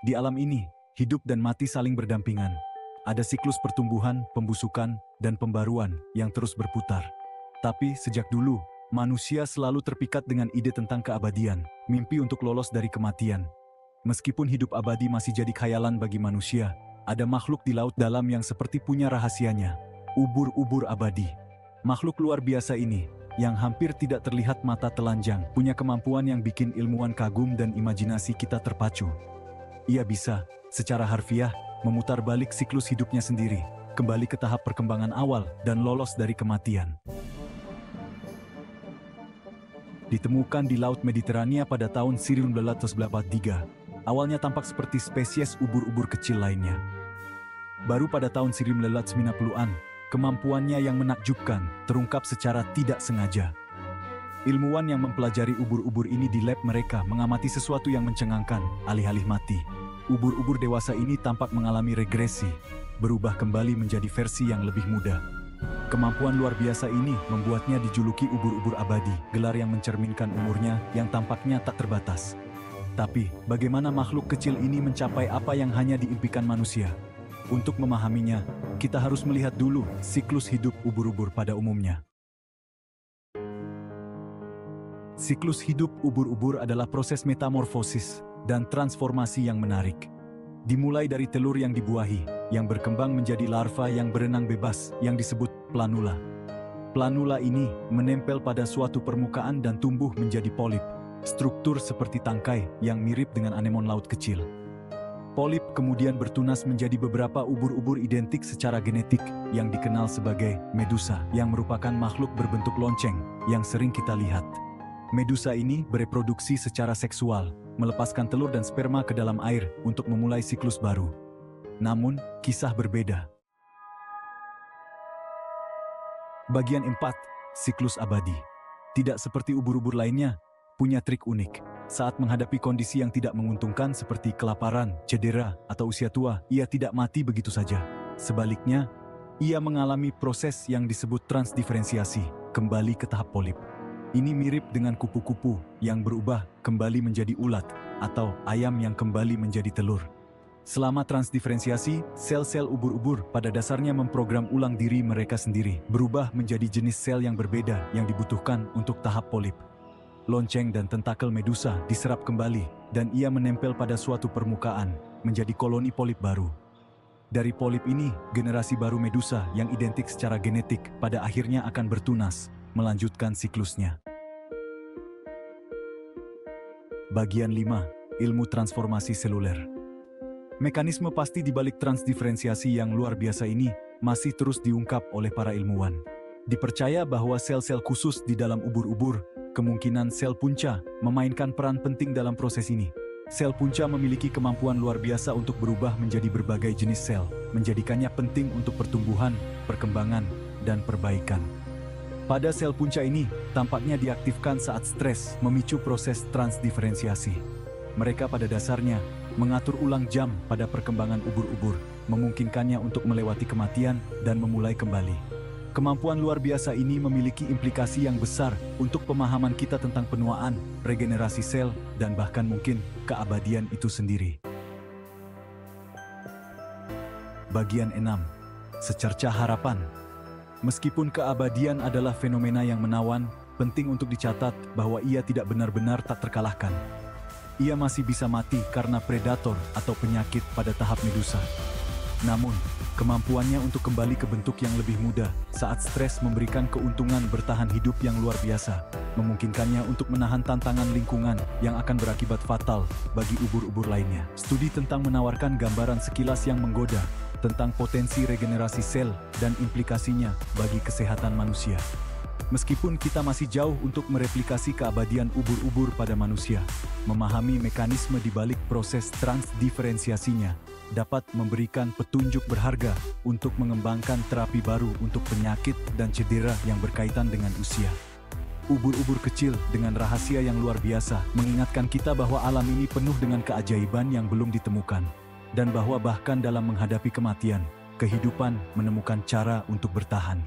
Di alam ini, hidup dan mati saling berdampingan. Ada siklus pertumbuhan, pembusukan, dan pembaruan yang terus berputar. Tapi sejak dulu, manusia selalu terpikat dengan ide tentang keabadian, mimpi untuk lolos dari kematian. Meskipun hidup abadi masih jadi khayalan bagi manusia, ada makhluk di laut dalam yang seperti punya rahasianya. Ubur-ubur abadi. Makhluk luar biasa ini, yang hampir tidak terlihat mata telanjang, punya kemampuan yang bikin ilmuwan kagum dan imajinasi kita terpacu. Ia bisa, secara harfiah, memutar balik siklus hidupnya sendiri, kembali ke tahap perkembangan awal dan lolos dari kematian. Ditemukan di Laut Mediterania pada tahun 1983, awalnya tampak seperti spesies ubur-ubur kecil lainnya. Baru pada tahun 1990-an, kemampuannya yang menakjubkan terungkap secara tidak sengaja. Ilmuwan yang mempelajari ubur-ubur ini di lab mereka mengamati sesuatu yang mencengangkan, alih-alih mati. Ubur-ubur dewasa ini tampak mengalami regresi, berubah kembali menjadi versi yang lebih muda. Kemampuan luar biasa ini membuatnya dijuluki ubur-ubur abadi, gelar yang mencerminkan umurnya yang tampaknya tak terbatas. Tapi, bagaimana makhluk kecil ini mencapai apa yang hanya diimpikan manusia? Untuk memahaminya, kita harus melihat dulu siklus hidup ubur-ubur pada umumnya. Siklus hidup ubur-ubur adalah proses metamorfosis dan transformasi yang menarik. Dimulai dari telur yang dibuahi, yang berkembang menjadi larva yang berenang bebas, yang disebut planula. Planula ini menempel pada suatu permukaan dan tumbuh menjadi polip, struktur seperti tangkai yang mirip dengan anemon laut kecil. Polip kemudian bertunas menjadi beberapa ubur-ubur identik secara genetik yang dikenal sebagai medusa, yang merupakan makhluk berbentuk lonceng yang sering kita lihat. Medusa ini bereproduksi secara seksual, melepaskan telur dan sperma ke dalam air untuk memulai siklus baru. Namun, kisah berbeda. Bagian 4, siklus abadi. Tidak seperti ubur-ubur lainnya, punya trik unik. Saat menghadapi kondisi yang tidak menguntungkan seperti kelaparan, cedera, atau usia tua, ia tidak mati begitu saja. Sebaliknya, ia mengalami proses yang disebut transdiferensiasi, kembali ke tahap polip. Ini mirip dengan kupu-kupu yang berubah kembali menjadi ulat, atau ayam yang kembali menjadi telur. Selama transdiferensiasi, sel-sel ubur-ubur pada dasarnya memprogram ulang diri mereka sendiri, berubah menjadi jenis sel yang berbeda yang dibutuhkan untuk tahap polip. Lonceng dan tentakel medusa diserap kembali, dan ia menempel pada suatu permukaan, menjadi koloni polip baru. Dari polip ini, generasi baru medusa yang identik secara genetik pada akhirnya akan bertunas, melanjutkan siklusnya. Bagian 5. Ilmu transformasi seluler. Mekanisme pasti di balik transdiferensiasi yang luar biasa ini masih terus diungkap oleh para ilmuwan. Dipercaya bahwa sel-sel khusus di dalam ubur-ubur, kemungkinan sel punca, memainkan peran penting dalam proses ini. Sel punca memiliki kemampuan luar biasa untuk berubah menjadi berbagai jenis sel, menjadikannya penting untuk pertumbuhan, perkembangan, dan perbaikan. Pada sel punca ini, tampaknya diaktifkan saat stres memicu proses transdiferensiasi. Mereka pada dasarnya mengatur ulang jam pada perkembangan ubur-ubur, memungkinkannya untuk melewati kematian dan memulai kembali. Kemampuan luar biasa ini memiliki implikasi yang besar untuk pemahaman kita tentang penuaan, regenerasi sel, dan bahkan mungkin keabadian itu sendiri. Bagian 6. Secerca harapan. Meskipun keabadian adalah fenomena yang menawan, penting untuk dicatat bahwa ia tidak benar-benar tak terkalahkan. Ia masih bisa mati karena predator atau penyakit pada tahap medusa. Namun, kemampuannya untuk kembali ke bentuk yang lebih mudah saat stres memberikan keuntungan bertahan hidup yang luar biasa, memungkinkannya untuk menahan tantangan lingkungan yang akan berakibat fatal bagi ubur-ubur lainnya. Studi tentang menawarkan gambaran sekilas yang menggoda tentang potensi regenerasi sel dan implikasinya bagi kesehatan manusia. Meskipun kita masih jauh untuk mereplikasi keabadian ubur-ubur pada manusia, memahami mekanisme di balik proses transdiferensiasinya dapat memberikan petunjuk berharga untuk mengembangkan terapi baru untuk penyakit dan cedera yang berkaitan dengan usia. Ubur-ubur kecil dengan rahasia yang luar biasa mengingatkan kita bahwa alam ini penuh dengan keajaiban yang belum ditemukan, dan bahwa bahkan dalam menghadapi kematian, kehidupan menemukan cara untuk bertahan.